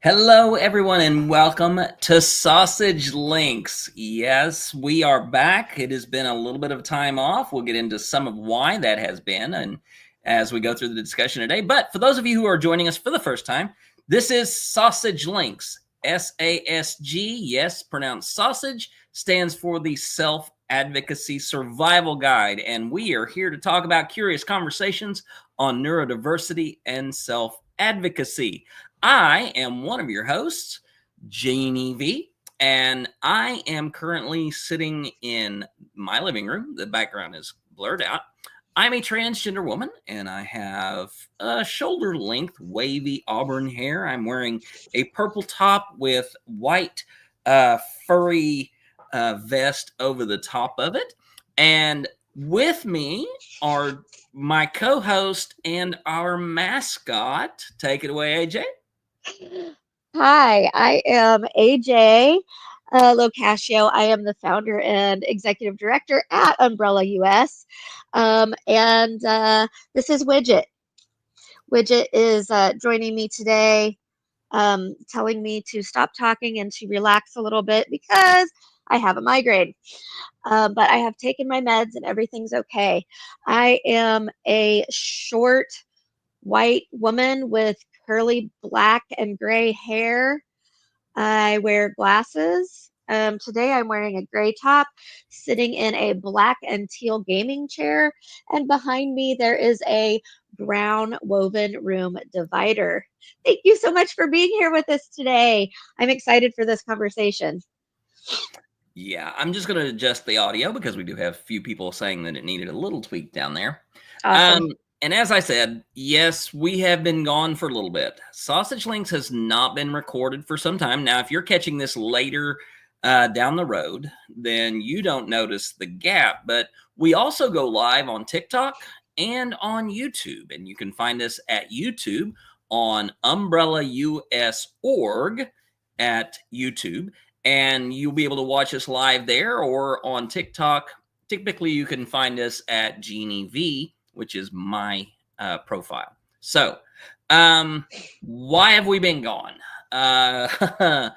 Hello, everyone, and welcome to Sausage Links. Yes, we are back. It has been a little bit of time off. We'll get into some of why that has been and as we go through the discussion today. But for those of you who are joining us for the first time, this is Sausage Links. SASG, yes, pronounced sausage, stands for the Self-Advocacy Survival Guide. And we are here to talk about curious conversations on neurodiversity and self-advocacy. I am one of your hosts, Jeannie V, and I am currently sitting in my living room. The background is blurred out. I'm a transgender woman, and I have a shoulder-length, wavy auburn hair. I'm wearing a purple top with white, furry vest over the top of it. And with me are my co-host and our mascot. Take it away, AJ. Hi, I am AJ Locascio. I am the founder and executive director at Umbrella US. This is Widget. Widget is joining me today, telling me to stop talking and to relax a little bit because I have a migraine. But I have taken my meds and everything's okay. I am a short white woman with curly black and gray hair. I wear glasses. Today I'm wearing a gray top, sitting in a black and teal gaming chair, and behind me there is a brown woven room divider. Thank you so much for being here with us today. I'm excited for this conversation. Yeah, I'm just going to adjust the audio because we do have a few people saying that it needed a little tweak down there. Awesome. And as I said, yes, we have been gone for a little bit. Sausage Links has not been recorded for some time. Now, if you're catching this later down the road, then you don't notice the gap. But we also go live on TikTok and on YouTube. And you can find us at YouTube on UmbrellaUS.org at YouTube. And you'll be able to watch us live there or on TikTok. Typically, you can find us at Jeannie V, which is my profile. So, why have we been gone? There have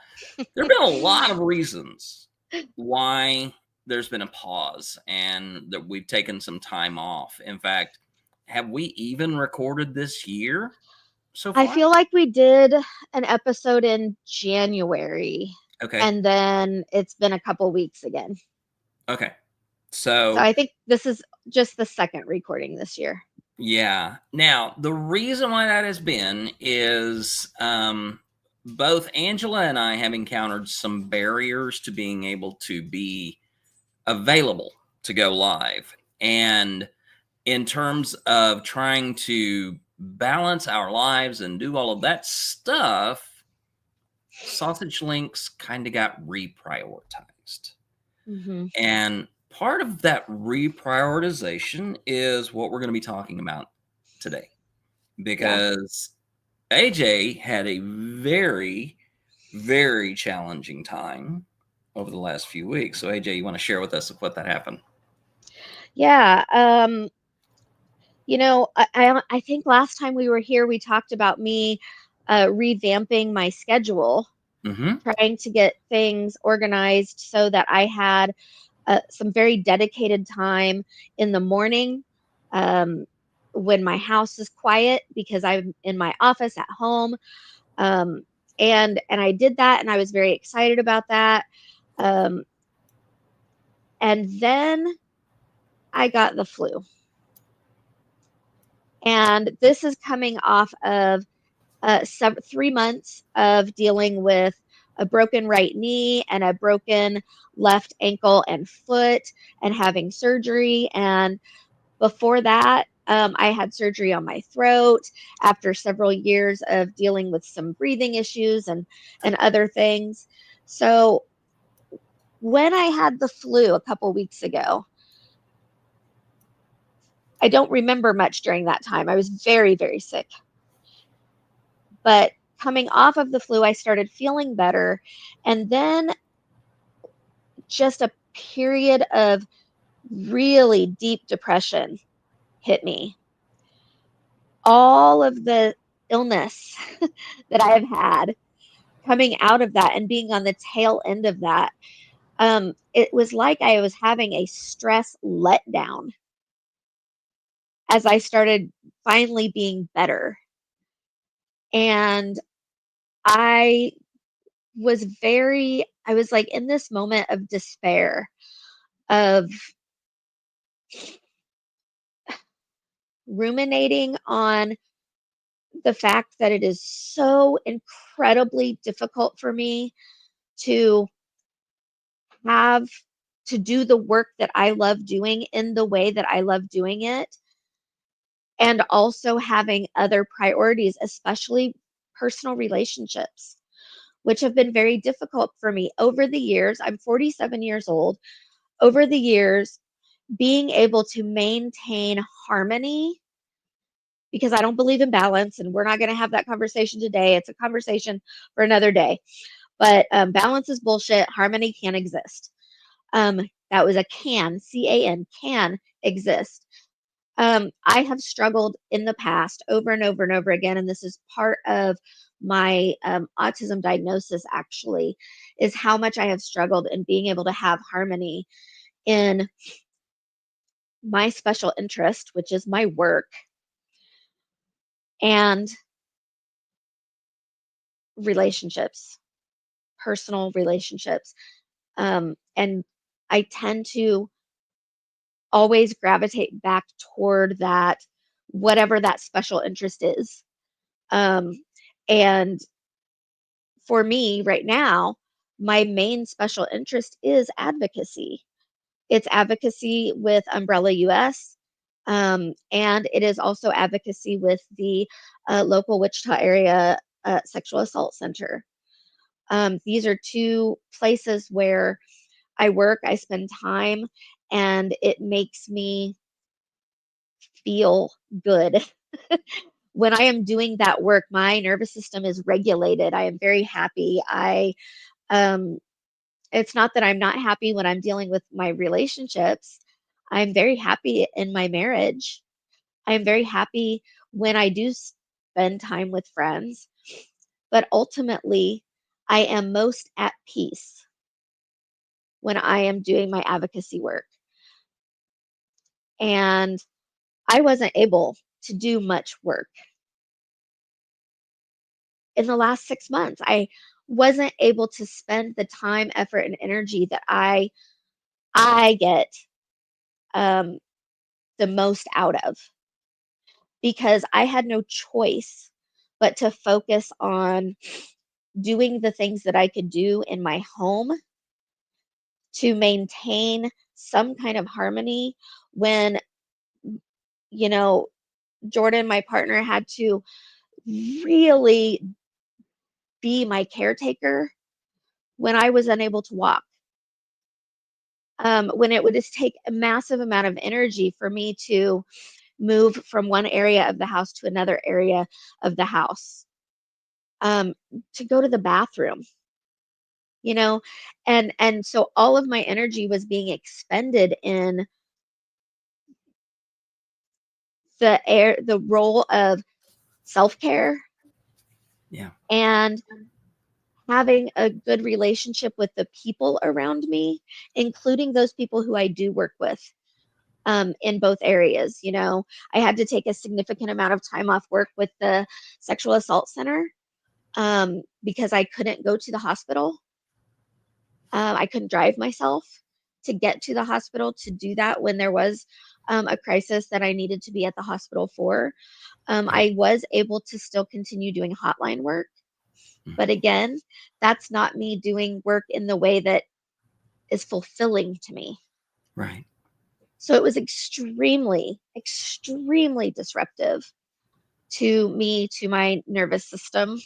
been a lot of reasons why there's been a pause and that we've taken some time off. In fact, have we even recorded this year so far? I feel like we did an episode in January. Okay. And then it's been a couple weeks again. Okay. So I think this is just the second recording this year. Yeah. Now, the reason why that has been is both Angela and I have encountered some barriers to being able to be available to go live. And in terms of trying to balance our lives and do all of that stuff, Sausage Links kind of got reprioritized. Mm-hmm. And part of that reprioritization is what we're going to be talking about today. Because AJ had a very, very challenging time over the last few weeks. So AJ, you want to share with us what that happened? Yeah. I think last time we were here, we talked about me revamping my schedule, trying to get things organized so that I had some very dedicated time in the morning when my house is quiet because I'm in my office at home. And I did that, and I was very excited about that. And then I got the flu. And this is coming off of 3 months of dealing with a broken right knee and a broken left ankle and foot and having surgery. And before that, I had surgery on my throat after several years of dealing with some breathing issues and other things. So when I had the flu a couple weeks ago, I don't remember much during that time. I was very, very sick. But coming off of the flu, I started feeling better. And then just a period of really deep depression hit me. All of the illness that I have had coming out of that and being on the tail end of that, it was like I was having a stress letdown as I started finally being better. And I I was like in this moment of despair, of ruminating on the fact that it is so incredibly difficult for me to have to do the work that I love doing in the way that I love doing it, and also having other priorities, especially personal relationships, which have been very difficult for me over the years. I'm 47 years old. Over the years, being able to maintain harmony, because I don't believe in balance, and we're not going to have that conversation today. It's a conversation for another day. But balance is bullshit. Harmony can't exist. Um, that was a can exist. I have struggled in the past over and over and over again, and this is part of my autism diagnosis, actually, is how much I have struggled in being able to have harmony in my special interest, which is my work, and relationships, personal relationships. And I tend to always gravitate back toward that, whatever that special interest is. Um, and for me right now, my main special interest is advocacy. It's advocacy with Umbrella US, and it is also advocacy with the local Wichita area sexual assault center. These are two places where I work, I spend time, and it makes me feel good. When I am doing that work, my nervous system is regulated. I am very happy. Um, it's not that I'm not happy when I'm dealing with my relationships. I'm very happy in my marriage. I'm very happy when I do spend time with friends. But ultimately, I am most at peace when I am doing my advocacy work. And I wasn't able to do much work in the last 6 months. I wasn't able to spend the time, effort, and energy that I get um, the most out of, because I had no choice but to focus on doing the things that I could do in my home to maintain some kind of harmony when, you know, Jordan, my partner, had to really be my caretaker when I was unable to walk. When it would just take a massive amount of energy for me to move from one area of the house to another area of the house, um, to go to the bathroom, you know, and so all of my energy was being expended in the role of self-care Yeah. and having a good relationship with the people around me, including those people who I do work with, in both areas. You know, I had to take a significant amount of time off work with the sexual assault center, because I couldn't go to the hospital. I couldn't drive myself to get to the hospital to do that when there was a crisis that I needed to be at the hospital for. Right. I was able to still continue doing hotline work. But Mhm. again, that's not me doing work in the way that is fulfilling to me. Right. So it was extremely, extremely disruptive to me, to my nervous system.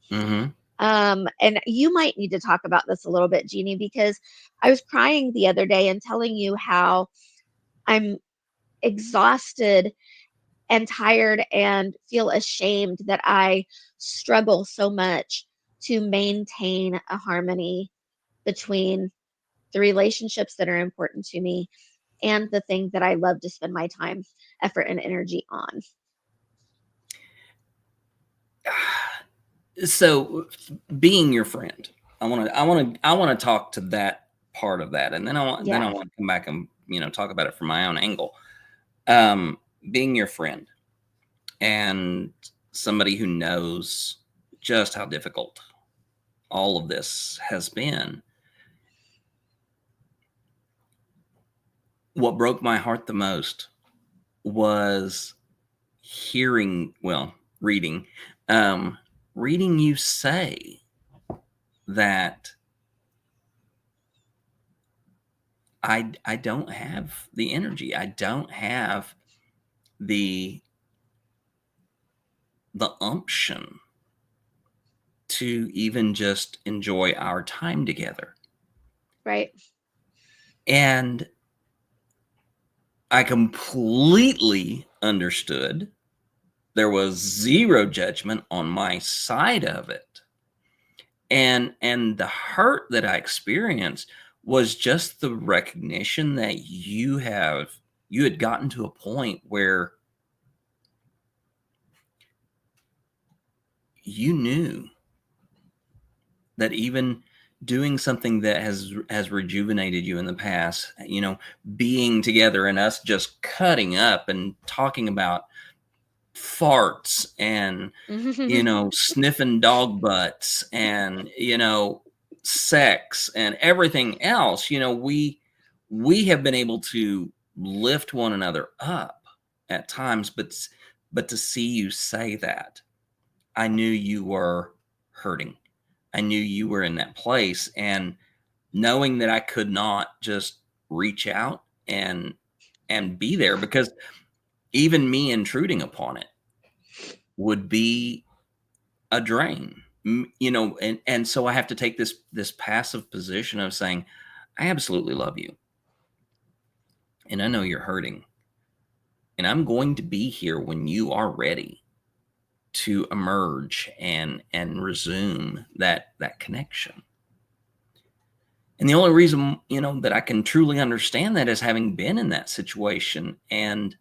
Hmm. And you might need to talk about this a little bit, Jeannie, because I was crying the other day and telling you how I'm exhausted and tired and feel ashamed that I struggle so much to maintain a harmony between the relationships that are important to me and the thing that I love to spend my time, effort, and energy on. So being your friend, I want to talk to that part of that, and then I Yeah. want to come back and talk about it from my own angle. Um, being your friend and somebody who knows just how difficult all of this has been. What broke my heart the most was reading, um, reading you say that I don't have the energy. I don't have the umption to even just enjoy our time together. Right. And I completely understood. There was zero judgment on my side of it. And the hurt that I experienced was just the recognition that you had gotten to a point where you knew that even doing something that has rejuvenated you in the past, being together and us just cutting up and talking about farts and sniffing dog butts and sex and everything else, we have been able to lift one another up at times, but to see you say that, I knew you were hurting. I knew you were in that place, and knowing that I could not just reach out and be there, because even me intruding upon it would be a drain. And so I have to take this passive position of saying, I absolutely love you, and I know you're hurting, and I'm going to be here when you are ready to emerge and resume that connection. And the only reason, that I can truly understand that is having been in that situation and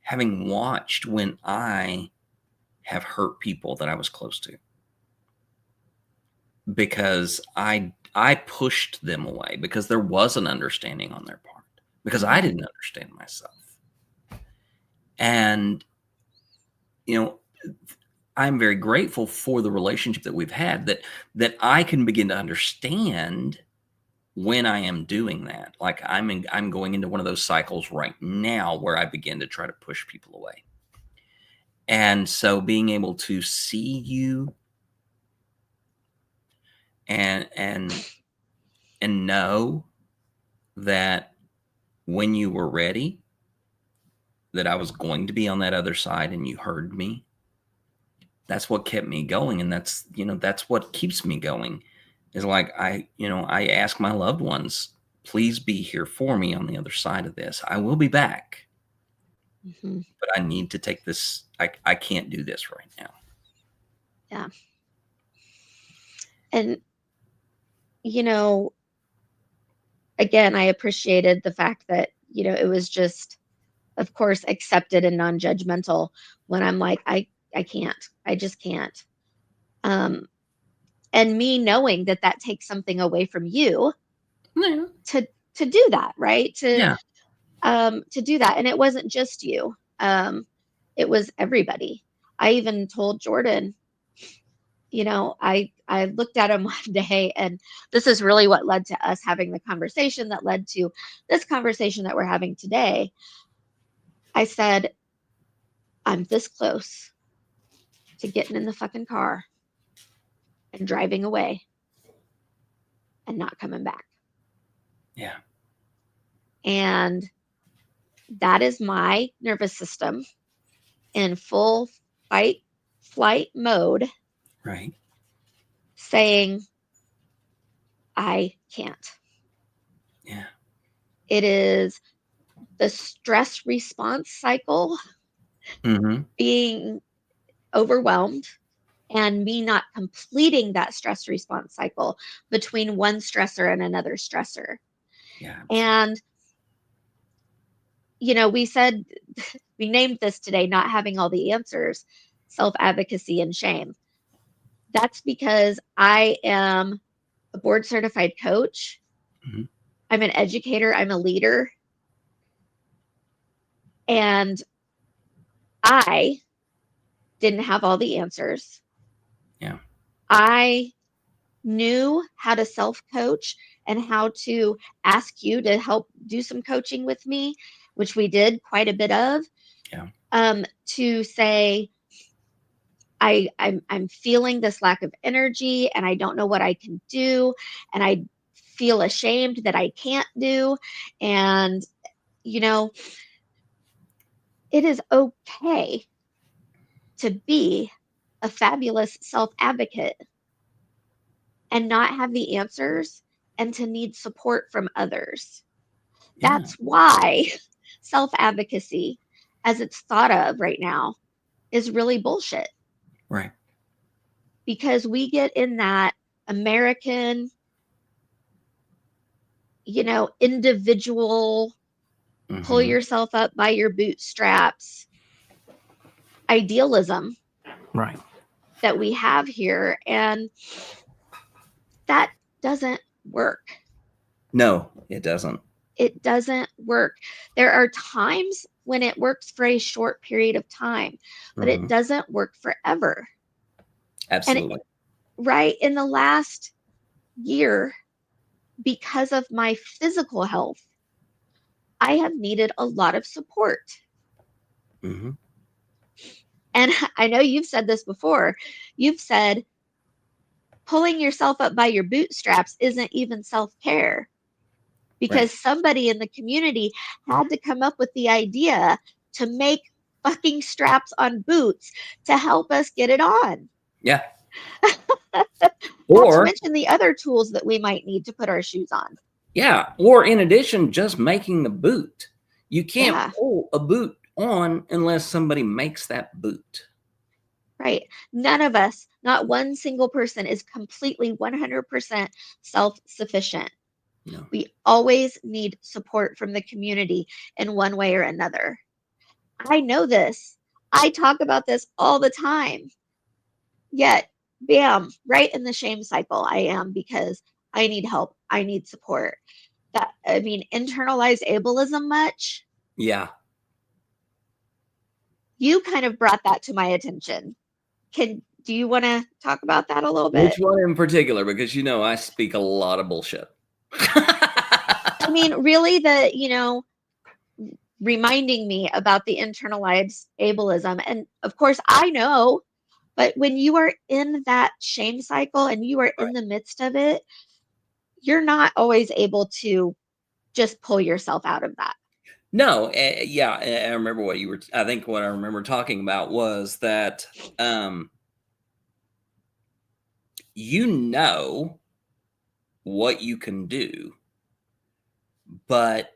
having watched when I have hurt people that I was close to, because I pushed them away because there was an understanding on their part, because I didn't understand myself. And you know I'm very grateful for the relationship that we've had, that I can begin to understand when I am doing that. Like I'm going into one of those cycles right now where I begin to try to push people away. And so being able to see you and know that when you were ready, that I was going to be on that other side and you heard me, that's what kept me going. And that's what keeps me going, is like I ask my loved ones, please be here for me on the other side of this. I will be back, but I need to take this. I can't do this right now. Yeah. And, you know, again, I appreciated the fact that, it was just, of course, accepted and non-judgmental when I'm like, I can't. I just can't. Um, and me knowing that that takes something away from you Yeah. to do that, right? Yeah. To do that. And it wasn't just you. It was everybody. I even told Jordan, I looked at him one day, and this is really what led to us having the conversation that led to this conversation that we're having today. I said, I'm this close to getting in the fucking car and driving away and not coming back. Yeah. And that is my nervous system in full fight flight mode Right. saying, I can't. Yeah. It is the stress response cycle being overwhelmed and me not completing that stress response cycle between one stressor and another stressor. Yeah. Absolutely. And, we said, we named this today, not having all the answers, self-advocacy and shame. That's because I am a board certified coach. Mhm. I'm an educator. I'm a leader. And I didn't have all the answers. Yeah. I knew how to self coach and how to ask you to help do some coaching with me, which we did quite a bit of, Yeah. to say, I'm feeling this lack of energy and I don't know what I can do. And I feel ashamed that I can't do. And, you know, it is okay to be a fabulous self advocate and not have the answers and to need support from others. Yeah. That's why self advocacy, as it's thought of right now, is really bullshit Right. because we get in that American, individual, pull Hmm. yourself up by your bootstraps idealism Right. that we have here. And that doesn't work. No, it doesn't. It doesn't work. There are times when it works for a short period of time, but it Hmm. doesn't work forever. And Absolutely. right in the last year, because of my physical health, I have needed a lot of support. Hmm. And I know you've said this before. You've said pulling yourself up by your bootstraps isn't even self care Right. because somebody in the community had to come up with the idea to make fucking straps on boots to help us get it on. Yeah. Not to Or, mention the other tools that we might need to put our shoes on. yeah. Or in addition, just making the boot. You can't Yeah, pull a boot on unless somebody makes that boot. right. None of us, not one single person, is completely 100% self sufficient. No. We always need support from the community in one way or another. I know this. I talk about this all the time. Yet, bam, right in the shame cycle I am because I need help. I need support. Internalized ableism much. Yeah. You kind of brought that to my attention. Do you want to talk about that a little Which bit? one in particular? Because I speak a lot of bullshit. Really reminding me about the internalized ableism. And of course, I know, but when you are in that shame cycle and you are in Right. the midst of it, you're not always able to just pull yourself out of that. No, yeah, I remember what you were. I think what I remember talking about was that um, you know what you can do, but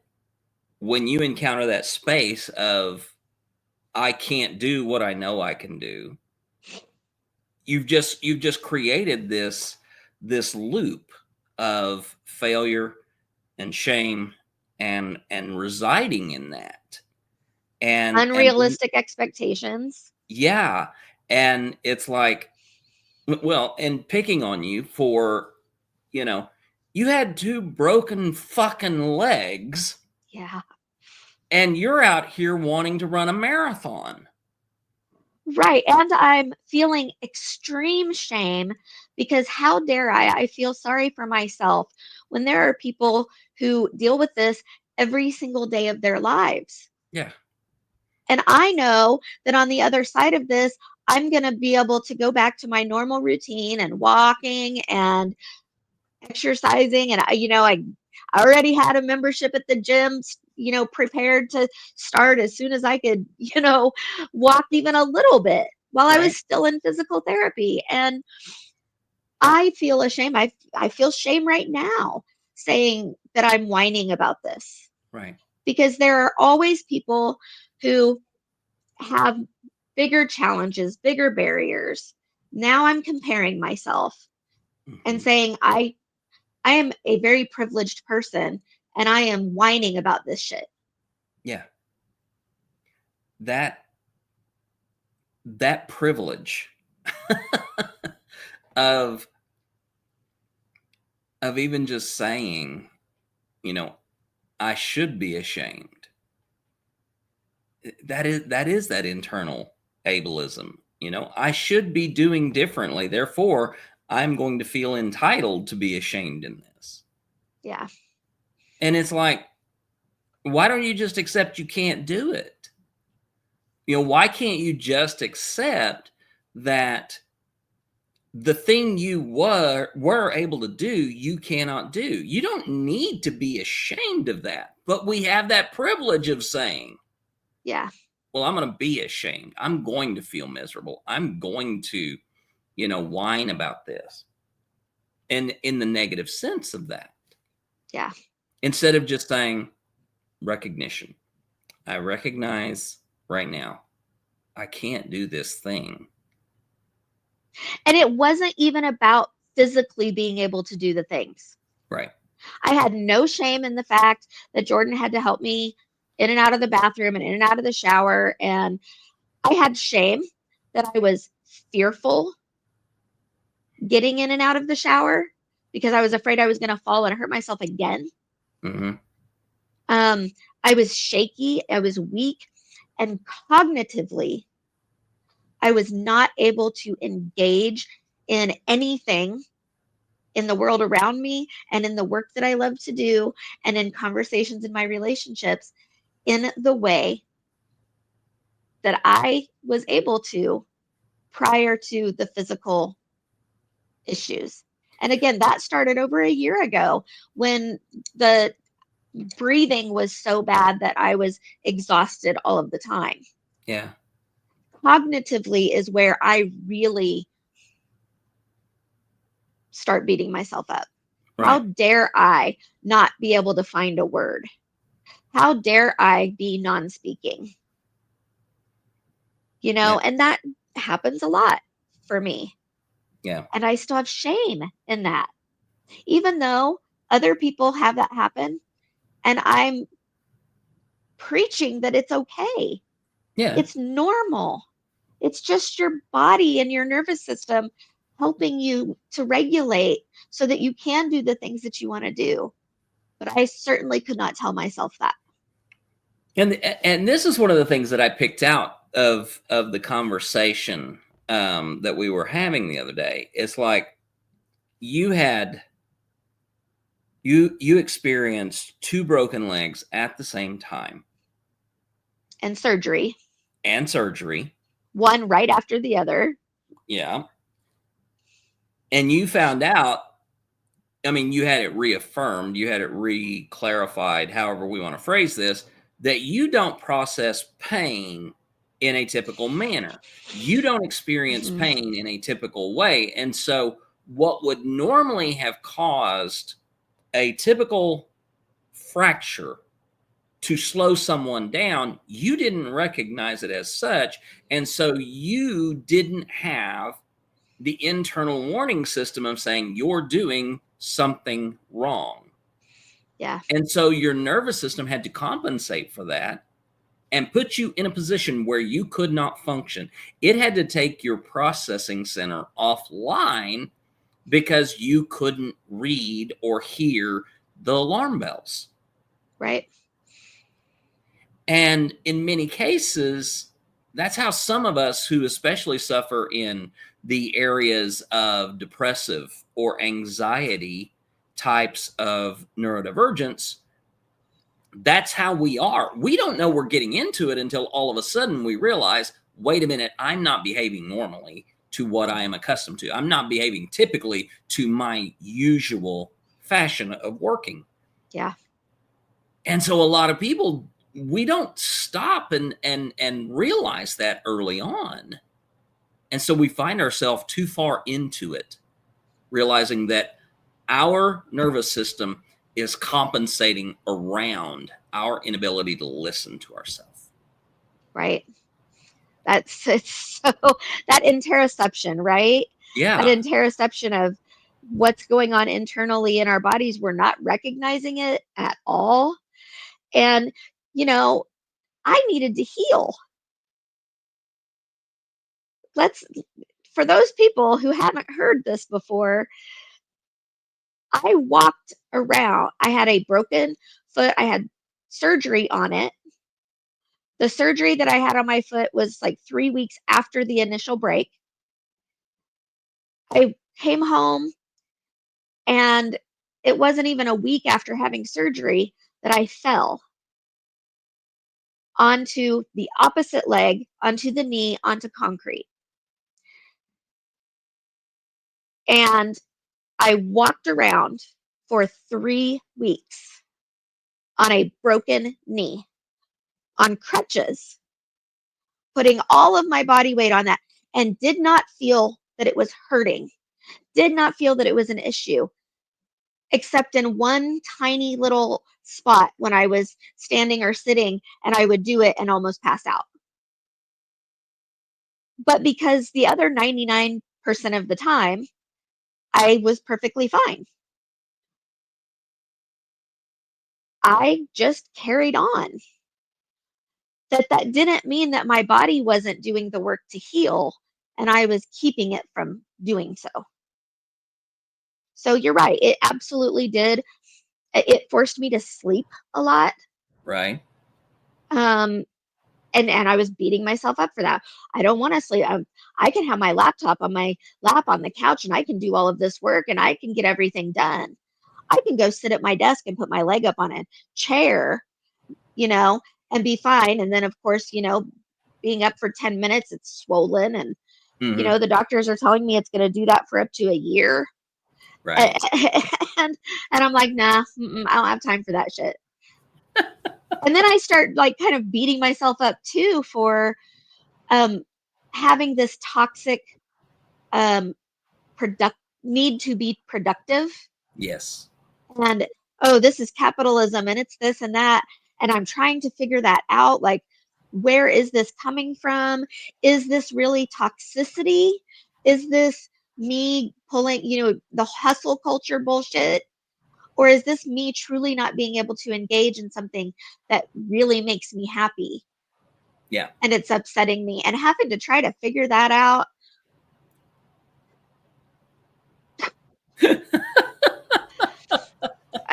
when you encounter that space of I can't do what I know I can do, you've just created this loop of failure and shame and residing in that. And Unrealistic expectations. yeah, and it's like, well, and picking on you for, you know, you had two broken fucking legs Yeah. and you're out here wanting to run a marathon. Right. And I'm feeling extreme shame because how dare I feel sorry for myself when there are people who deal with this every single day of their lives. Yeah. And I know that on the other side of this, I'm going to be able to go back to my normal routine and walking and exercising. And I already had a membership at the gym, prepared to start as soon as I could, walk even a little bit while I Right. was still in physical therapy. And I feel ashamed. I feel shame right now saying that I'm whining about this Right. because there are always people who have bigger challenges, bigger barriers. Now I'm comparing myself and Hmm. saying I am a very privileged person and I am whining about this shit. Yeah. That that privilege of even just saying, I should be ashamed. That is that internal ableism. I should be doing differently. Therefore, I'm going to feel entitled to be ashamed in this. Yeah. And it's like, why don't you just accept you can't do it? Why can't you just accept that the thing you were able to do, you cannot do? You don't need to be ashamed of that. But we have that privilege of saying, Yeah. well, I'm going to be ashamed. I'm going to feel miserable. I'm going to, whine about this. And in the negative sense of that. Yeah. Instead of just saying recognition. I recognize right now I can't do this thing. And it wasn't even about physically being able to do the things. Right. I had no shame in the fact that Jordan had to help me in and out of the bathroom and in and out of the shower. And I had shame that I was fearful getting in and out of the shower because I was afraid I was going to fall and hurt myself again. Mm-hmm. I was shaky. I was weak. And cognitively, I was not able to engage in anything in the world around me and in the work that I love to do and in conversations in my relationships in the way that I was able to prior to the physical issues. And again, that started over a year ago when the breathing was so bad that I was exhausted all of the time. Yeah. Cognitively is where I really start beating myself up. Right. How dare I not be able to find a word? How dare I be non-speaking? Yeah. And that happens a lot for me. Yeah. And I still have shame in that. Even though other people have that happen, and I'm preaching that it's okay. Yeah. It's normal. It's just your body and your nervous system helping you to regulate so that you can do the things that you want to do. But I certainly could not tell myself that. And this is one of the things that I picked out of the conversation that we were having the other day. It's like you experienced 2 broken legs at the same time. And surgery. And surgery. One right after the other. Yeah. And you found out, you had it reaffirmed, you had it re-clarified, however we want to phrase this, that you don't process pain in a typical manner. You don't experience pain in a typical way. And so what would normally have caused a typical fracture to slow someone down, you didn't recognize it as such. And so you didn't have the internal warning system of saying you're doing something wrong. Yeah. And so your nervous system had to compensate for that and put you in a position where you could not function. It had to take your processing center offline because you couldn't read or hear the alarm bells. Right. And in many cases, that's how some of us who especially suffer in the areas of depressive or anxiety types of neurodivergence, that's how we are. We don't know we're getting into it until all of a sudden we realize, wait a minute, I'm not behaving normally to what I am accustomed to. I'm not behaving typically to my usual fashion of working. Yeah. And so a lot of people, we don't stop and realize that early on. And so we find ourselves too far into it, realizing that our nervous system is compensating around our inability to listen to ourselves. Right. It's so that interoception, right? Yeah. That interoception of what's going on internally in our bodies, we're not recognizing it at all. And, I needed to heal. for those people who haven't heard this before, I walked around. I had a broken foot. I had surgery on it. The surgery that I had on my foot was like 3 weeks after the initial break. I came home, and it wasn't even a week after having surgery that I fell onto the opposite leg, onto the knee, onto concrete. And I walked around for 3 weeks on a broken knee, on crutches, putting all of my body weight on that, and did not feel that it was hurting, did not feel that it was an issue, except in one tiny little spot when I was standing or sitting, and I would do it and almost pass out. But because the other 99% of the time, I was perfectly fine, I just carried on. That didn't mean that my body wasn't doing the work to heal, and I was keeping it from doing so. So you're right. It absolutely did. It forced me to sleep a lot. Right. Um, and I was beating myself up for that. I don't want to sleep. I can have my laptop on my lap on the couch, and I can do all of this work, and I can get everything done. I can go sit at my desk and put my leg up on a chair, and be fine. And then, of course, being up for 10 minutes, it's swollen. And, Mm-hmm. the doctors are telling me it's going to do that for up to a year. Right. And I'm like, nah, I don't have time for that shit. And then I start like kind of beating myself up too for having this toxic need to be productive. Yes. And oh, this is capitalism, and it's this and that. And I'm trying to figure that out. Like, where is this coming from? Is this really toxicity? Is this me pulling, the hustle culture bullshit? Or is this me truly not being able to engage in something that really makes me happy? Yeah. And it's upsetting me, and having to try to figure that out.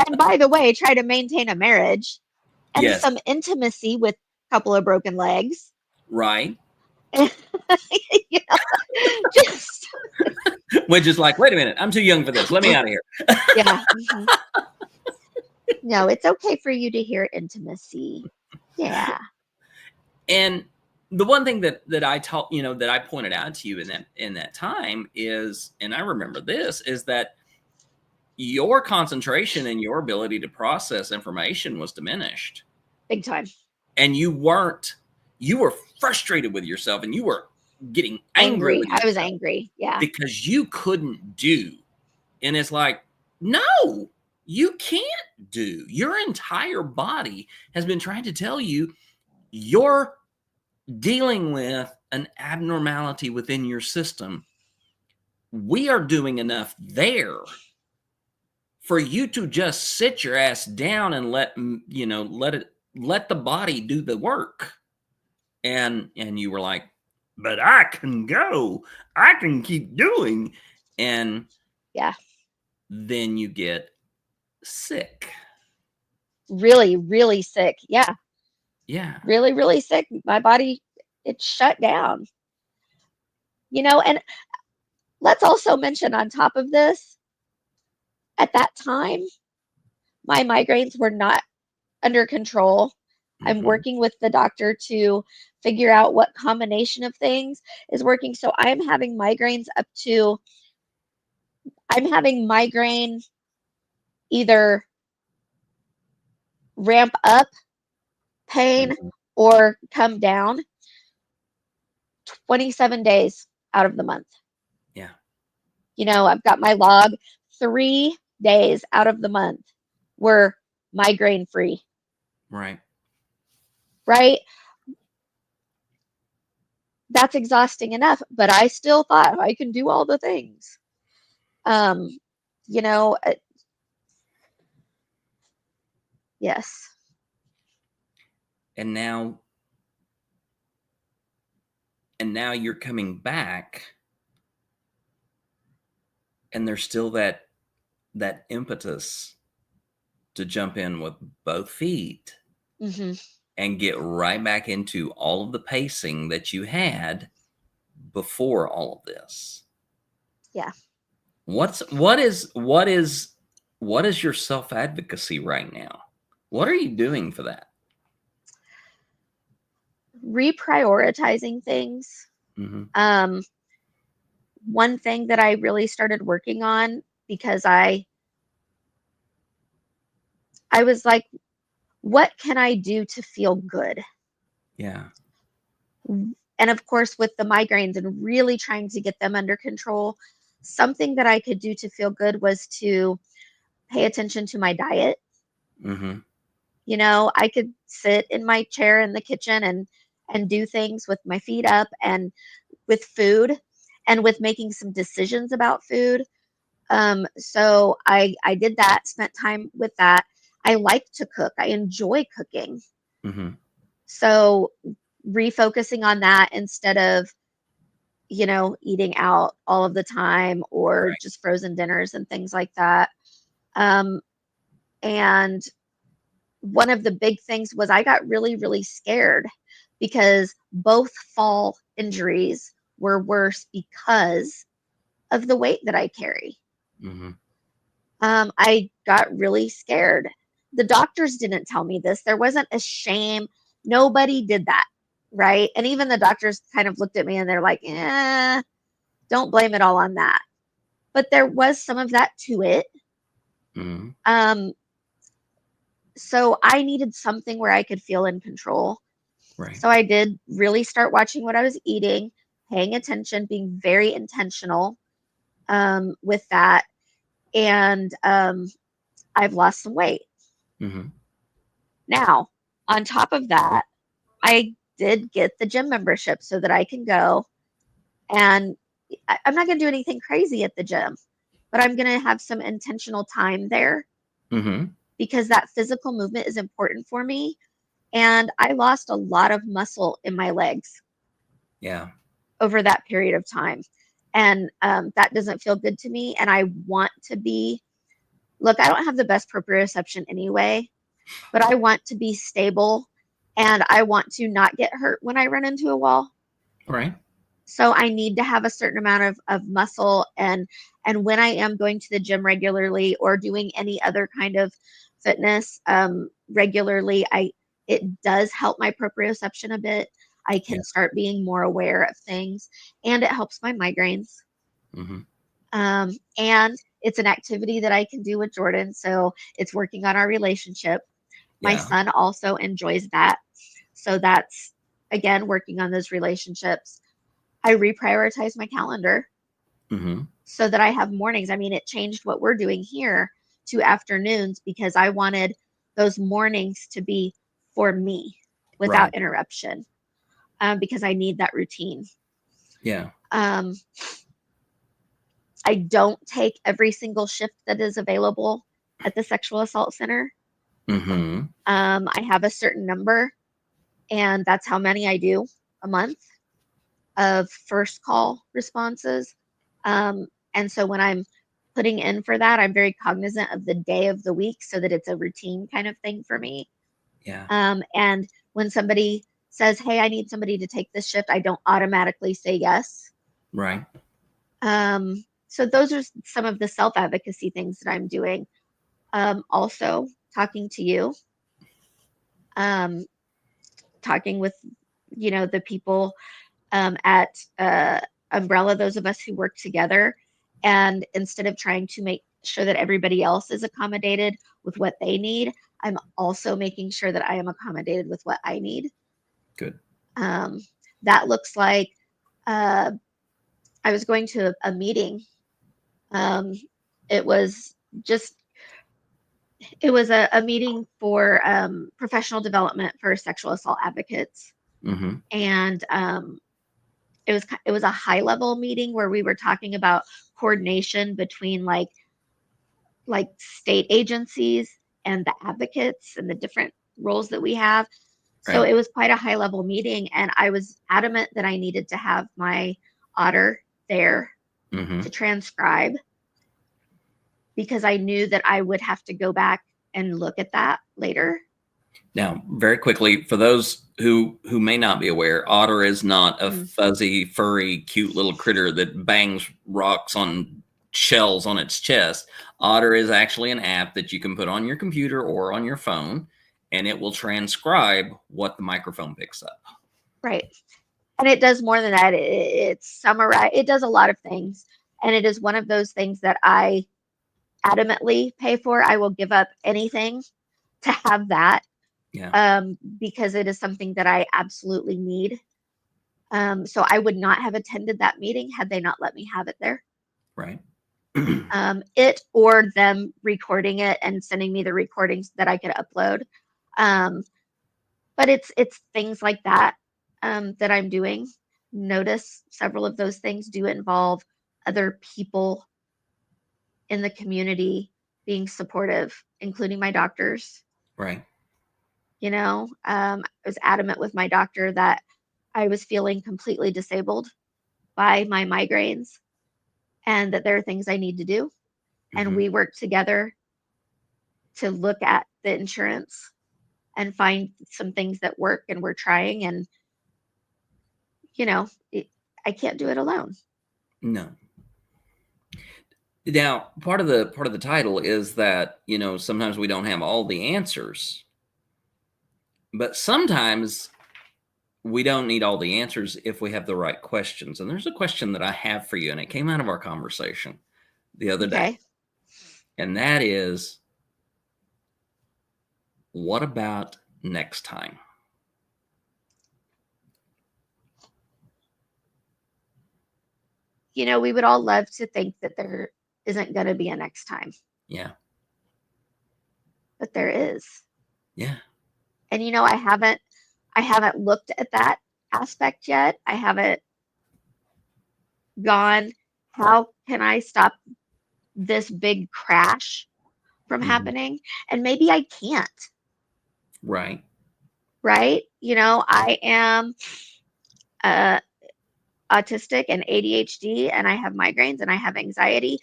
And by the way, try to maintain a marriage and Yes. some intimacy with a couple of broken legs. Right. you know, just Which is like, wait a minute, I'm too young for this. Let me out of here. yeah. Mm-hmm. No, it's okay for you to hear intimacy. Yeah. And the one thing that I taught, that I pointed out to you in that time is, and I remember this, is that your concentration and your ability to process information was diminished. Big time. And you were frustrated with yourself, and you were getting angry Angry. with I was yourself angry. Yeah. because you couldn't do. And it's like, no, you can't do. Your entire body has been trying to tell you you're dealing with an abnormality within your system. We are doing enough there for you to just sit your ass down and let the body do the work. And you were like, but I can go, I can keep doing. And Yeah. then you get sick. Really, really sick. Yeah. Yeah. Really, really sick. My body, it shut down. And let's also mention on top of this, at that time, my migraines were not under control. I'm Mm-hmm. working with the doctor to figure out what combination of things is working. So I'm having migraine either ramp up pain Mm-hmm. or come down 27 days out of the month. Yeah. I've got my log, 3 days out of the month were migraine free, Right. right? That's exhausting enough, but I still thought I can do all the things. Um, you know, uh, yes. And now you're coming back and there's still that impetus to jump in with both feet Hmm. and get right back into all of the pacing that you had before all of this. Yeah. What is your self-advocacy right now? What are you doing for that? Reprioritizing things. Mm-hmm. Um, One thing that I really started working on, because I was like, what can I do to feel good? Yeah. And of course, with the migraines and really trying to get them under control, something that I could do to feel good was to pay attention to my diet. Mm-hmm. I could sit in my chair in the kitchen and do things with my feet up and with food and with making some decisions about food. So I did that, spent time with that. I like to cook. I enjoy cooking. Mm-hmm. So refocusing on that instead of, eating out all of the time or Right. just frozen dinners and things like that. Um, and one of the big things was I got really, really scared because both fall injuries were worse because of the weight that I carry. Mm-hmm. I got really scared. The doctors didn't tell me this. There wasn't a shame. Nobody did that. Right. And even the doctors kind of looked at me and they're like, don't blame it all on that. But there was some of that to it. Mm-hmm. Um, so I needed something where I could feel in control. Right. So I did really start watching what I was eating, paying attention, being very intentional with that. And I've lost some weight. Mm-hmm. Now, on top of that, I did get the gym membership so that I can go and I'm not going to do anything crazy at the gym, but I'm going to have some intentional time there Mm-hmm. because that physical movement is important for me. And I lost a lot of muscle in my legs Yeah. over that period of time. And that doesn't feel good to me. And I want to be, look, I don't have the best proprioception anyway, but I want to be stable and I want to not get hurt when I run into a wall. Right. So I need to have a certain amount of muscle and when I am going to the gym regularly or doing any other kind of fitness regularly, it does help my proprioception a bit. I Yeah. can start being more aware of things and it helps my migraines. Mm-hmm. And it's an activity that I can do with Jordan. So it's working on our relationship. My Yeah. son also enjoys that. So that's, again, working on those relationships. I reprioritize my calendar Mm-hmm. so that I have mornings. I mean, it changed what we're doing here to afternoons because I wanted those mornings to be for me Right. without interruption because I need that routine. Yeah. Um, I don't take every single shift that is available at the sexual assault center. Mm-hmm. I have a certain number, and that's how many I do a month of first call responses. Um, and so when I'm putting in for that, I'm very cognizant of the day of the week so that it's a routine kind of thing for me. Yeah. And when somebody says, hey, I need somebody to take this shift, I don't automatically say yes. Right. So those are some of the self advocacy things that I'm doing. Also, talking to you, um, talking with, the people at Umbrella, those of us who work together. And instead of trying to make sure that everybody else is accommodated with what they need, I'm also making sure that I am accommodated with what I need. Good. Um, that looks like uh, I was going to a meeting. Um, it was just, it was a meeting for professional development for sexual assault advocates. Mm-hmm. And it was a high level meeting where we were talking about coordination between like state agencies and the advocates and the different roles that we have. So Right. it was quite a high level meeting and I was adamant that I needed to have my otter there Mm-hmm. to transcribe because I knew that I would have to go back and look at that later. Now, very quickly, for those who may not be aware, otter is not a fuzzy, furry, cute little critter that bangs rocks on shells on its chest. Otter is actually an app that you can put on your computer or on your phone, and it will transcribe what the microphone picks up. Right. And it does more than that. It summarize. It does a lot of things, and it is one of those things that I adamantly pay for. I will give up anything to have that. Yeah. Because it is something that I absolutely need. So I would not have attended that meeting had they not let me have it there. Right. It or them recording it and sending me the recordings that I could upload. But it's things like that that I'm doing. Notice several of those things do involve other people in the community being supportive, including my doctors. Right. You know, I was adamant with my doctor that I was feeling completely disabled by my migraines and that there are things I need to do. And we worked together to look at the insurance and find some things that work, and we're trying. And, you know, I can't do it alone. No. Now, part of the title is that, you know, sometimes we don't have all the answers, but sometimes we don't need all the answers if we have the right questions. And there's a question that I have for you, and it came out of our conversation the other day. And that is, what about next time? You know, we would all love to think that there isn't going to be a next time. Yeah. But there is. Yeah. And, you know, I haven't looked at that aspect yet. I haven't gone, how can I stop this big crash from happening? And maybe I can't. Right. Right. You know, I am autistic and ADHD, and I have migraines, and I have anxiety,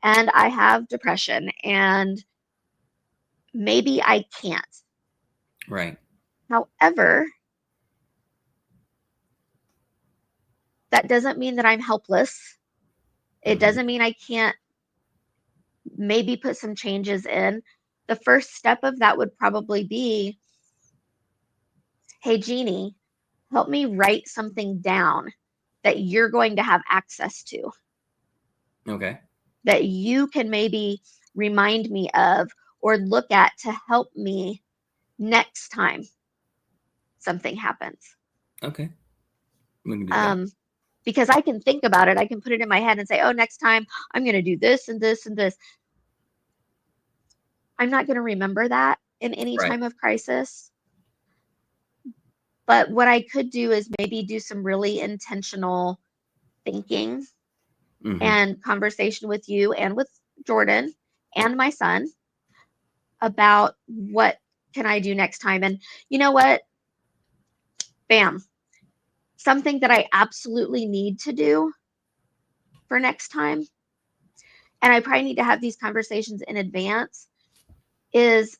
and I have depression, and maybe I can't. Right. However, that doesn't mean that I'm helpless. It doesn't mean I can't maybe put some changes in. The first step of that would probably be, hey, Jeannie, help me write something down that you're going to have access to. Okay. That you can maybe remind me of or look at to help me next time something happens. Okay. We can do that. Because I can think about it. I can put it in my head and say, oh, next time I'm going to do this and this and this. I'm not going to remember that in any time of crisis. But what I could do is maybe do some really intentional thinking and conversation with you and with Jordan and my son about what can I do next time. And you know what? Bam. Something that I absolutely need to do for next time, and I probably need to have these conversations in advance, is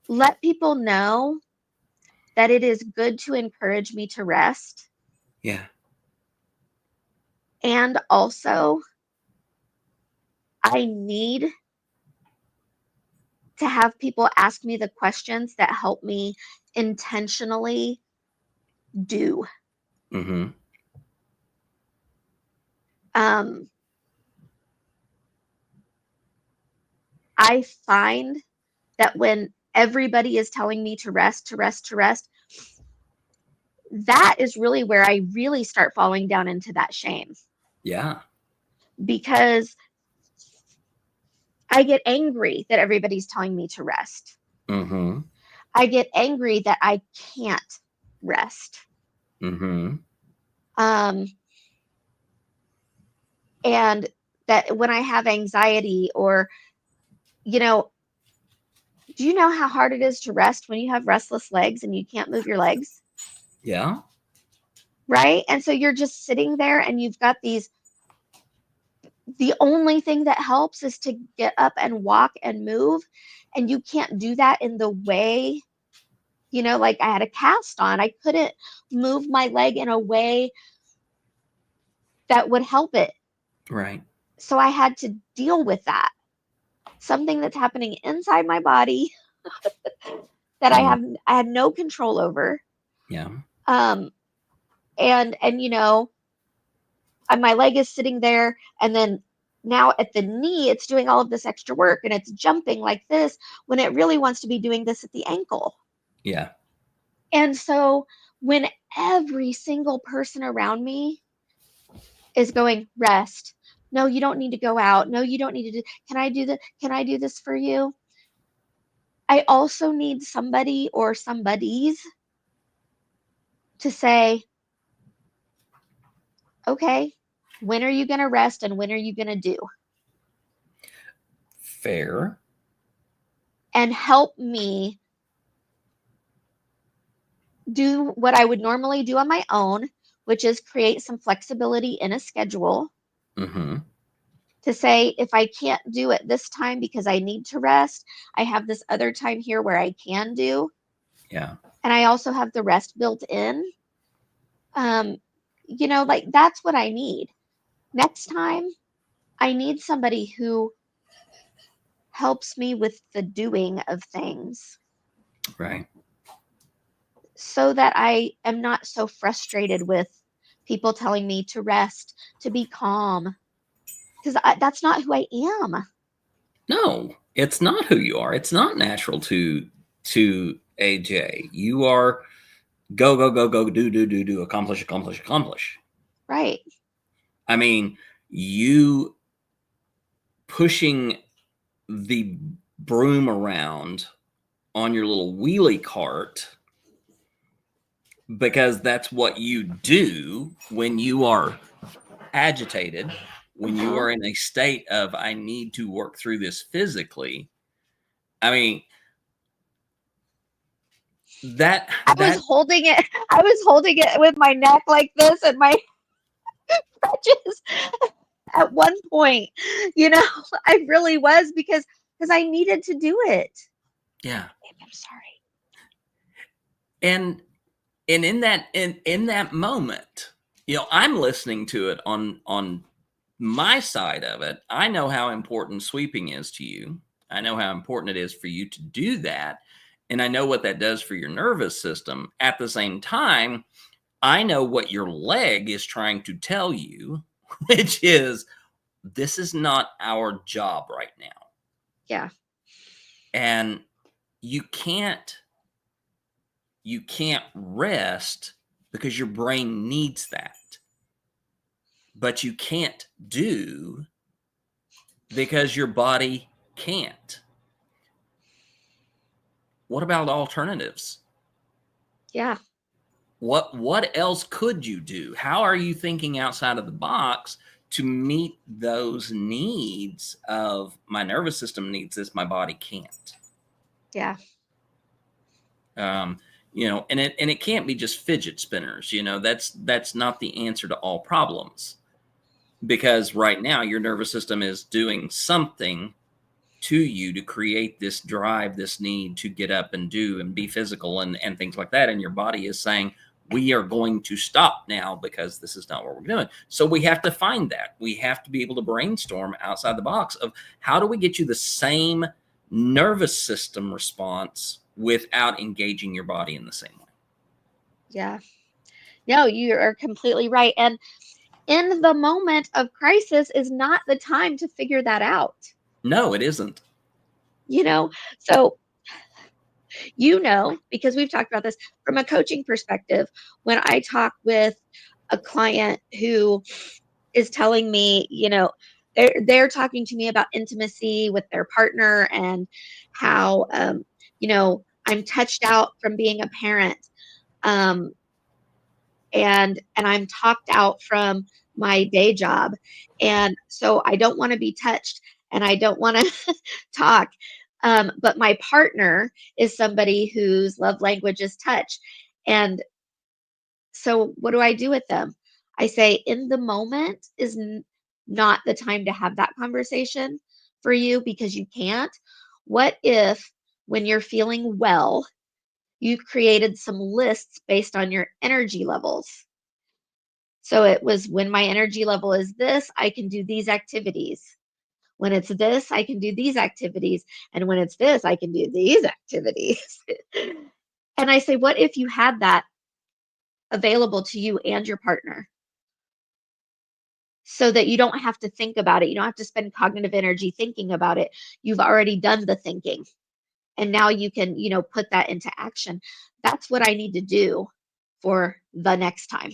let people know that it is good to encourage me to rest. Yeah. And also, I need to have people ask me the questions that help me intentionally do. I find that when everybody is telling me to rest, to rest, to rest, that is really where I really start falling down into that shame. Yeah. Because I get angry that everybody's telling me to rest. I get angry that I can't rest. And that when I have anxiety, or, you know, do you know how hard it is to rest when you have restless legs and you can't move your legs? Yeah. Right? And so you're just sitting there and you've got these The only thing that helps is to get up and walk and move. And you can't do that in the way, like I had a cast on. I couldn't move my leg in a way that would help it. Right. So I had to deal with that. Something that's happening inside my body that Mm, I had no control over. yeah. Um and my leg is sitting there, and then now at the knee it's doing all of this extra work, and it's jumping like this when it really wants to be doing this at the ankle. Yeah. And so when every single person around me is going, rest, no, you don't need to go out, no, you don't need to do, can I do this for you? I also need somebody or somebodies to say, okay, when are you going to rest and when are you going to do? Fair. And help me do what I would normally do on my own, which is create some flexibility in a schedule Mm-hmm. to say, if I can't do it this time because I need to rest, I have this other time here where I can do. Yeah. And I also have the rest built in. Um, like that's what I need. Next time, I need somebody who helps me with the doing of things Right. so that I am not so frustrated with people telling me to rest, to be calm, because that's not who I am. No, it's not who you are. It's not natural to AJ. You are go, go, go, go, do, do, do, do, accomplish, accomplish, accomplish. Right. I mean, you pushing the broom around on your little wheelie cart because that's what you do when you are agitated, when you Uh-huh. are in a state of, I need to work through this physically. I mean, that, I was that, holding it. I was holding it with my neck like this and my crutches at one point. You know, I really was because I needed to do it. yeah. I'm sorry. And, in that moment, I'm listening to it on my side of it. I know how important sweeping is to you. I know how important it is for you to do that. And I know what that does for your nervous system. At the same time, I know what your leg is trying to tell you, which is this is not our job right now. Yeah. And you can't you can't rest because your brain needs that. But you can't do because your body can't. What about alternatives? Yeah. What else could you do? How are you thinking outside of the box to meet those needs of my nervous system needs this, my body can't? Yeah. Um, and it can't be just fidget spinners. That's not the answer to all problems because right now your nervous system is doing something to you to create this drive, this need to get up and do and be physical and things like that. And your body is saying, we are going to stop now because this is not what we're doing. So we have to find that. We have to be able to brainstorm outside the box of how do we get you the same nervous system response without engaging your body in the same way. Yeah. No, you are completely right. And in the moment of crisis is not the time to figure that out. No, it isn't. You know, so because we've talked about this from a coaching perspective, when I talk with a client who is telling me, they're talking to me about intimacy with their partner and how I'm touched out from being a parent. Um, and I'm talked out from my day job. And so I don't want to be touched and I don't want to talk. But my partner is somebody whose love language is touch. And so what do I do with them? I say, in the moment not the time to have that conversation for you because you can't? What if when you're feeling well, you created some lists based on your energy levels? So it was, when my energy level is this, I can do these activities. When it's this, I can do these activities. And when it's this, I can do these activities. And I say, what if you had that available to you and your partner, so that you don't have to think about it? You don't have to spend cognitive energy thinking about it. You've already done the thinking. And now you can, put that into action. That's what I need to do for the next time.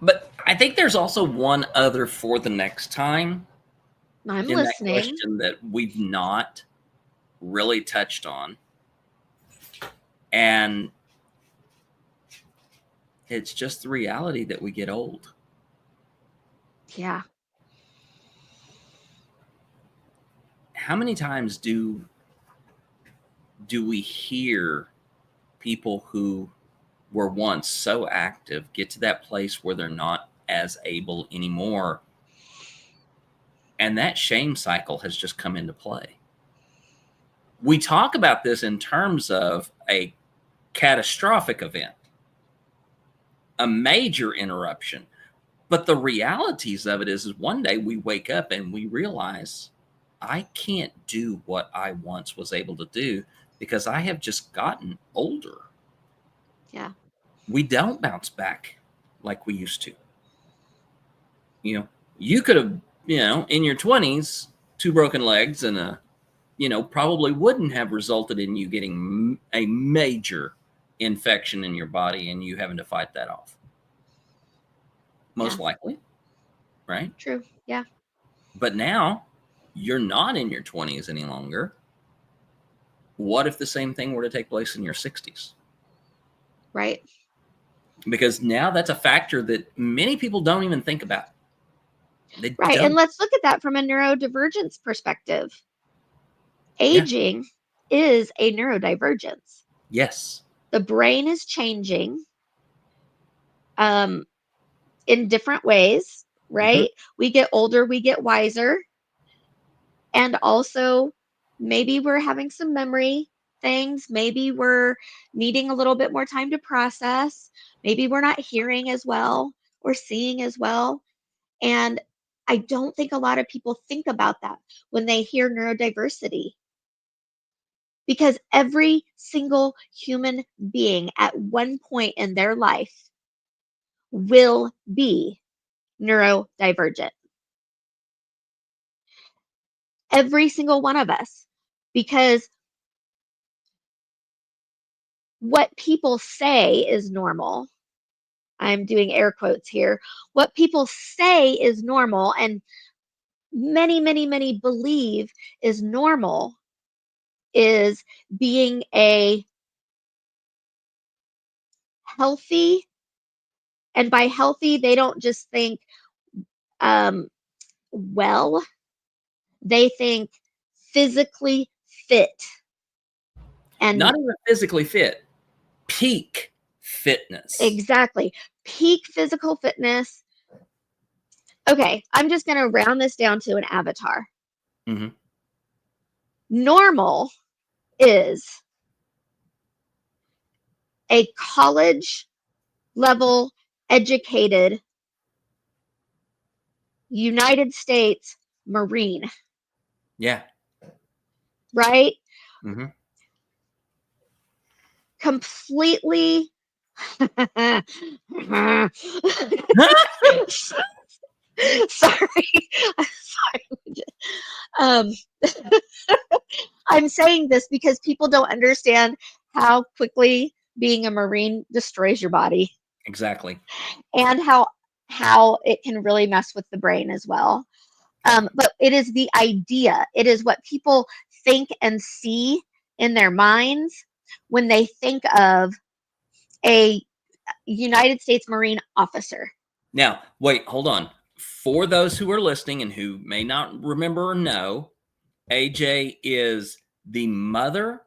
But I think there's also one other for the next time I'm in that listening. question that we've not really touched on. And it's just the reality that we get old. Yeah. How many times do we hear people who were once so active get to that place where they're not as able anymore, and that shame cycle has just come into play? We talk about this in terms of a catastrophic event, a major interruption. But the realities of it is one day we wake up and we realize I can't do what I once was able to do because I have just gotten older. Yeah. We don't bounce back like we used to. You could have, in your 20s, 2 broken legs and probably wouldn't have resulted in you getting a major infection in your body and you having to fight that off. Most likely, right? True. Yeah. But now you're not in your 20s any longer. What if the same thing were to take place in your 60s? Right. Because now that's a factor that many people don't even think about. They Right. don't. And let's look at that from a neurodivergence perspective. Yeah. Aging is a neurodivergence. Yes. The brain is changing in different ways, right? We get older, we get wiser. And also, maybe we're having some memory things. Maybe we're needing a little bit more time to process. Maybe we're not hearing as well or seeing as well. And I don't think a lot of people think about that when they hear neurodiversity, because every single human being at one point in their life will be neurodivergent. Every single one of us. Because what people say is normal, I'm doing air quotes here, what people say is normal and many, many, many believe is normal, is being a healthy, and by healthy, they don't just think well, they think physically fit. And not even physically fit, peak fitness. exactly, peak physical fitness. Okay, I'm just going to round this down to an avatar. Mm-hmm. Normal is a college level educated United States Marine. Yeah. Right? Mm-hmm. Completely. Sorry. Um, I'm saying this because people don't understand how quickly being a Marine destroys your body. Exactly. And how it can really mess with the brain as well. But it is the idea. It is what people think and see in their minds when they think of a United States Marine officer. Now, wait, hold on. For those who are listening and who may not remember or know, AJ is the mother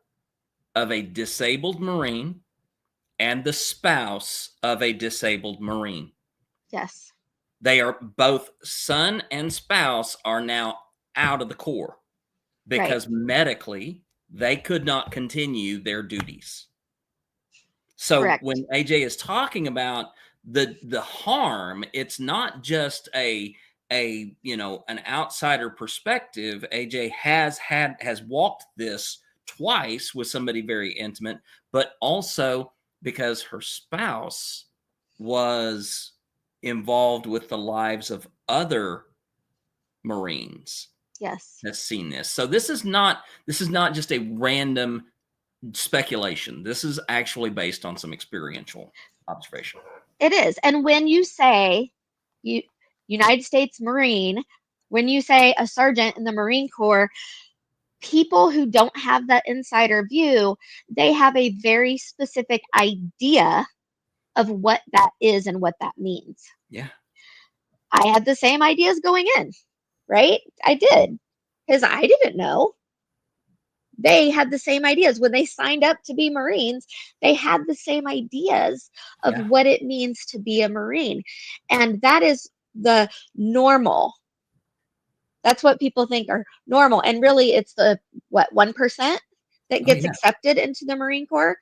of a disabled Marine and the spouse of a disabled Marine. Yes. They are both son and spouse are now out of the Corps Right. because medically they could not continue their duties. So Correct. when AJ is talking about the harm, it's not just a an outsider perspective. AJ has walked this twice with somebody very intimate, but also because her spouse was involved with the lives of other Marines Yes. has seen this. So this is not just a random speculation. This is actually based on some experiential observation. It is. And when you say you United States Marine, when you say a sergeant in the Marine Corps, people who don't have that insider view, they have a very specific idea of what that is and what that means. Yeah. I had the same ideas going in, right? I did, because I didn't know. They had the same ideas. When they signed up to be Marines, they had the same ideas of Yeah. what it means to be a Marine. And that is the normal. That's what people think are normal. And really, it's the, what, 1% that Oh gets yeah. accepted into the Marine Corps.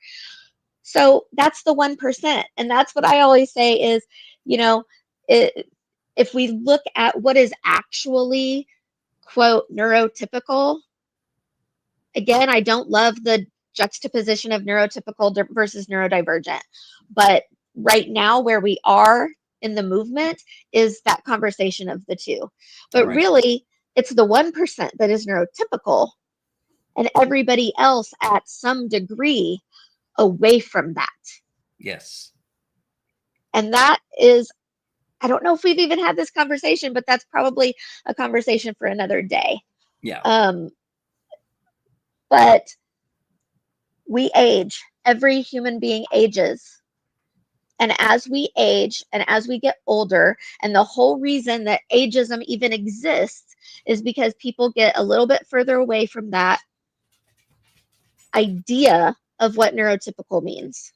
So that's the 1%. And that's what I always say is, you know, it, if we look at what is actually, quote, neurotypical, again, I don't love the juxtaposition of neurotypical versus neurodivergent, but right now where we are in the movement is that conversation of the two. But Right. really, it's the 1% that is neurotypical and everybody else at some degree away from that. Yes. And that is, I don't know if we've even had this conversation, but that's probably a conversation for another day. Yeah. But we age. Every human being ages. And as we age and as we get older, and the whole reason that ageism even exists is because people get a little bit further away from that idea of what neurotypical means.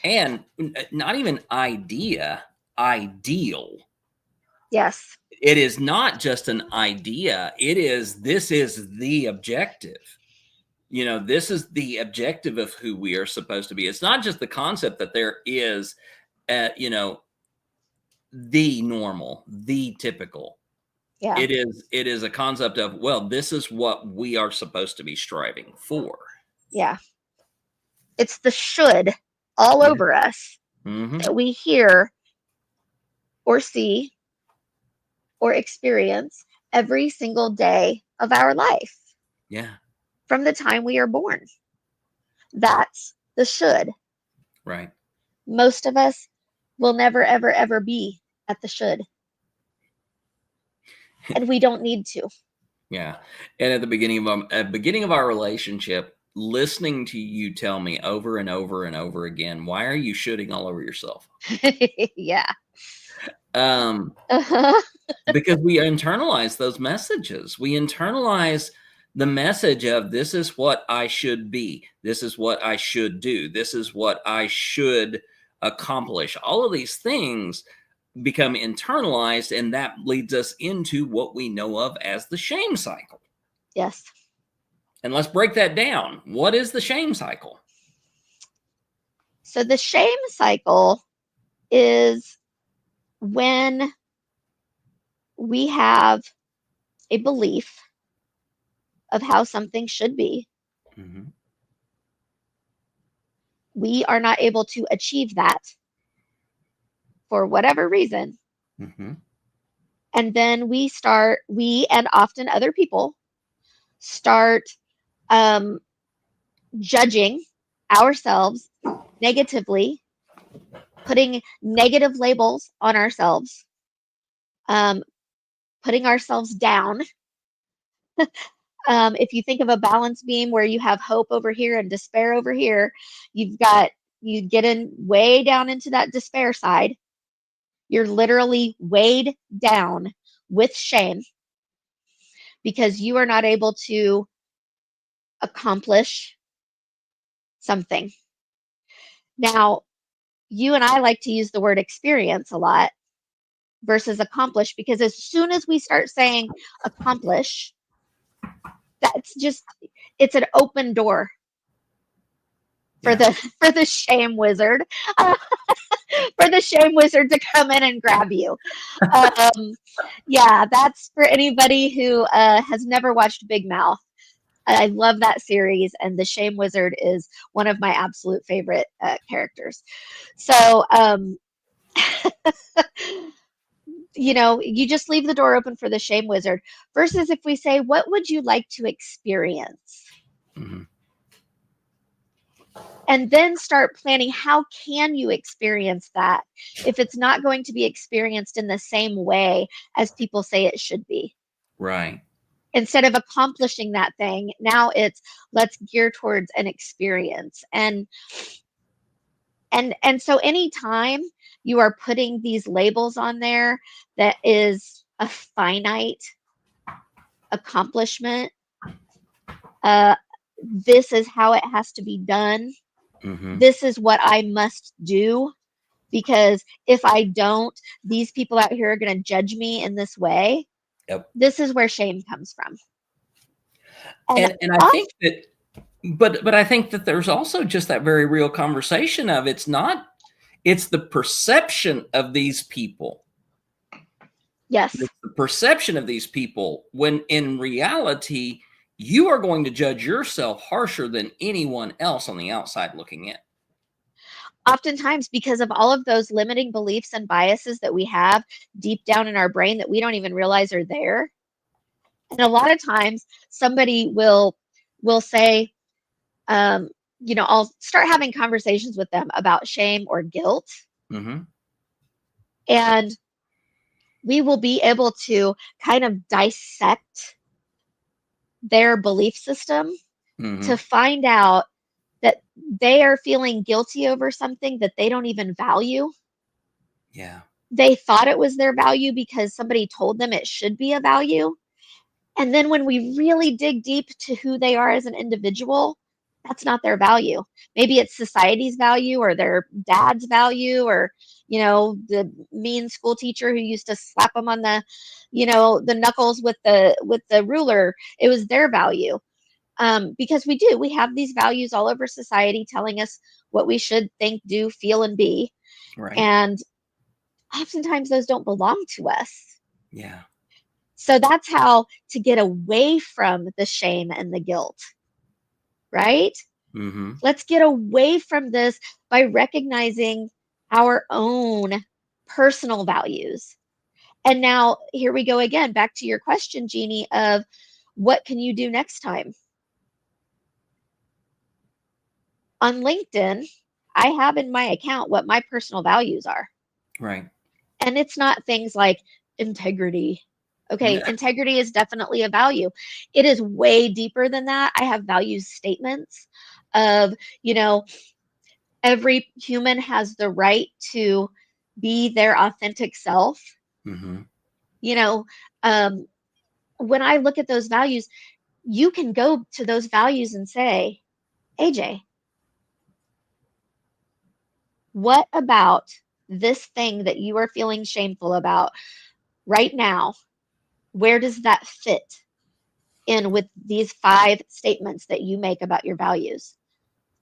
And not even idea, ideal. Yes. It is not just an idea. This is the objective. This is the objective of who we are supposed to be. It's not just the concept that there is, uh, you know, the normal, the typical. Yeah. It is a concept of, well, this is what we are supposed to be striving for. Yeah. It's the should all Yeah. over us Mm-hmm. that we hear or see or experience every single day of our life Yeah. from the time we are born. That's the should. Right. Most of us will never, ever, ever be at the should. And we don't need to. Yeah. And at the beginning of our relationship, listening to you tell me over and over and over again, why are you shooting all over yourself? Yeah. Um, Uh-huh. because we internalize those messages. We internalize the message of, this is what I should be. This is what I should do. This is what I should accomplish. All of these things become internalized, and that leads us into what we know of as the shame cycle. Yes. And let's break that down. What is the shame cycle? So the shame cycle is when we have a belief of how something should be. Mm-hmm. We are not able to achieve that for whatever reason. Mm-hmm. And then we and often other people start um, judging ourselves negatively, putting negative labels on ourselves, um, putting ourselves down. If you think of a balance beam where you have hope over here and despair over here, you get in way down into that despair side. You're literally weighed down with shame because you are not able to accomplish something. Now, you and I like to use the word experience a lot, versus accomplish, because as soon as we start saying accomplish, it's an open door for Yeah. the shame wizard, for the shame wizard to come in and grab you. Yeah, that's for anybody who has never watched Big Mouth. I love that series, and the shame wizard is one of my absolute favorite characters. So, you just leave the door open for the shame wizard, versus if we say, what would you like to experience? Mm-hmm. And then start planning, how can you experience that if it's not going to be experienced in the same way as people say it should be? Right. Instead of accomplishing that thing, now it's, let's gear towards an experience. And so anytime you are putting these labels on there that is a finite accomplishment, this is how it has to be done. Mm-hmm. This is what I must do, because if I don't, these people out here are going to judge me in this way. Yep. This is where shame comes from. And I think that, but I think that there's also just that very real conversation of, it's the perception of these people. Yes. It's the perception of these people, when in reality, you are going to judge yourself harsher than anyone else on the outside looking in. Oftentimes, because of all of those limiting beliefs and biases that we have deep down in our brain that we don't even realize are there. And a lot of times somebody will say, I'll start having conversations with them about shame or guilt. Mm-hmm. And we will be able to kind of dissect their belief system to find out that they are feeling guilty over something that they don't even value. Yeah. They thought it was their value because somebody told them it should be a value. And then when we really dig deep to who they are as an individual, that's not their value. Maybe it's society's value, or their dad's value, or, the mean school teacher who used to slap them on the knuckles with the ruler. It was their value. Because we have these values all over society telling us what we should think, do, feel, and be. Right. And oftentimes those don't belong to us. Yeah. So that's how to get away from the shame and the guilt, right? Mm-hmm. Let's get away from this by recognizing our own personal values. And now here we go again, back to your question, Jeannie, of what can you do next time? On LinkedIn, I have in my account what my personal values are. Right. And it's not things like integrity. Okay, Yeah. integrity is definitely a value. It is way deeper than that. I have value statements of, every human has the right to be their authentic self. Mm-hmm. When I look at those values, you can go to those values and say, AJ, what about this thing that you are feeling shameful about right now? Where does that fit in with these 5 statements that you make about your values?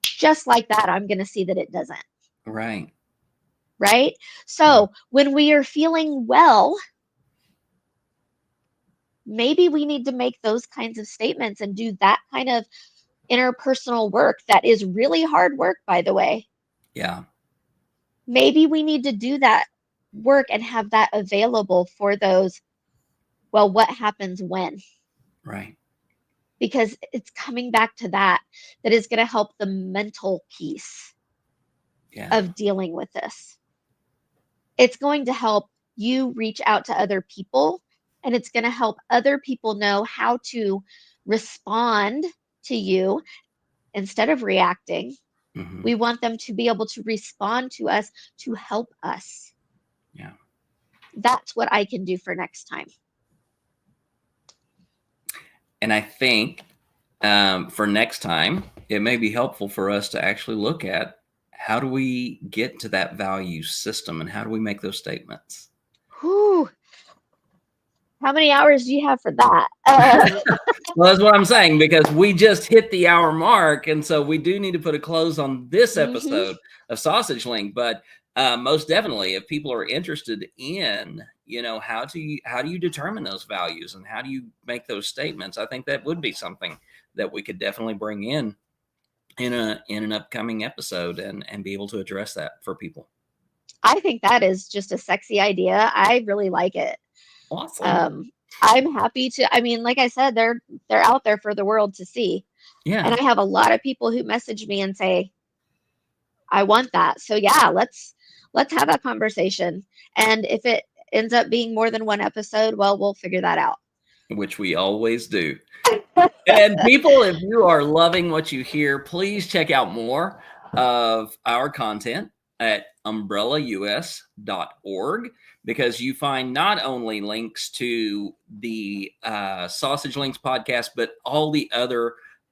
Just like that, I'm going to see that it doesn't. Right. Right? So when we are feeling well, maybe we need to make those kinds of statements and do that kind of interpersonal work that is really hard work, by the way. Yeah. Maybe we need to do that work and have that available for those, well, what happens when? Right. Because it's coming back to that is going to help the mental piece of dealing with this. It's going to help you reach out to other people, and it's going to help other people know how to respond to you instead of reacting. Mm-hmm. We want them to be able to respond to us to help us. Yeah. That's what I can do for next time. And I think for next time, it may be helpful for us to actually look at, how do we get to that value system, and how do we make those statements? Whew. How many hours do you have for that? Well, that's what I'm saying, because we just hit the hour mark. And so we do need to put a close on this Mhm. episode of Sausage Link. But most definitely, if people are interested in, how do you determine those values and how do you make those statements? I think that would be something that we could definitely bring in an upcoming episode and be able to address that for people. I think that is just a sexy idea. I really like it. Awesome. Um, I'm happy to. I mean, like I said, they're out there for the world to see, and Yeah. I have a lot of people who message me and say, "I want that." So yeah, let's have that conversation. And if it ends up being more than one episode, well, we'll figure that out. Which we always do. And people, if you are loving what you hear, please check out more of our content at umbrellaus.org, because you find not only links to the Sausage Links podcast, but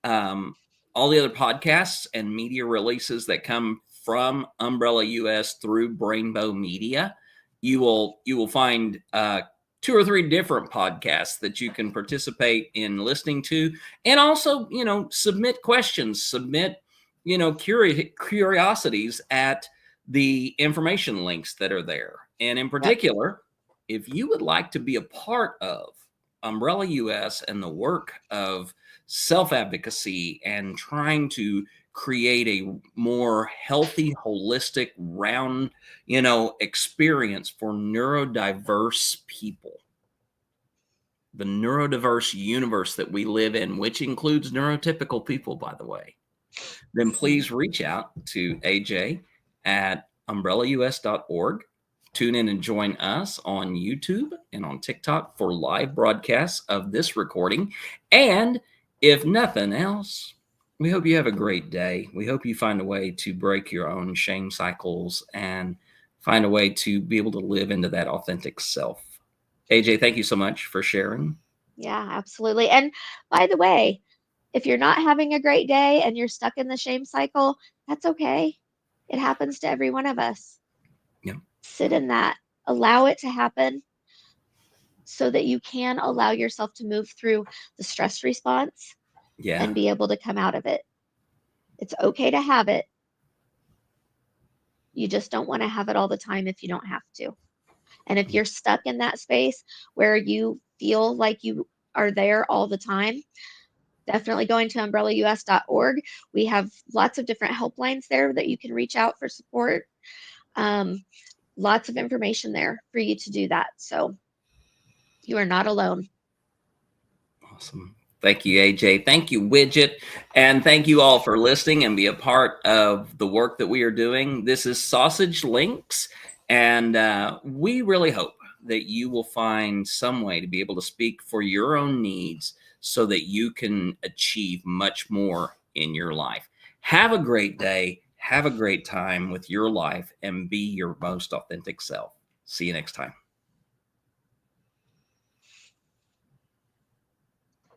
um, all the other podcasts and media releases that come from Umbrella US through Brainbow Media. You will find 2 or 3 different podcasts that you can participate in listening to, and also, submit questions, submit, curiosities at the information links that are there. And in Yep. particular, if you would like to be a part of Umbrella US and the work of self-advocacy and trying to create a more healthy, holistic, round, experience for neurodiverse people, the neurodiverse universe that we live in, which includes neurotypical people, by the way, then please reach out to AJ at umbrellaus.org. Tune in and join us on YouTube and on TikTok for live broadcasts of this recording. And if nothing else, we hope you have a great day. We hope you find a way to break your own shame cycles and find a way to be able to live into that authentic self. AJ, thank you so much for sharing. Yeah, absolutely. And by the way, if you're not having a great day and you're stuck in the shame cycle, that's okay. It happens to every one of us. Yeah. Sit in that, allow it to happen so that you can allow yourself to move through the stress response Yeah. and be able to come out of it. It's okay to have it. You just don't want to have it all the time if you don't have to. And if you're stuck in that space where you feel like you are there all the time, definitely going to umbrellaus.org. We have lots of different helplines there that you can reach out for support. Lots of information there for you to do that. So you are not alone. Awesome. Thank you, AJ. Thank you, Widget. And thank you all for listening and be a part of the work that we are doing. This is Sausage Links. And we really hope that you will find some way to be able to speak for your own needs so that you can achieve much more in your life. Have a great day. Have a great time with your life and be your most authentic self. See you next time.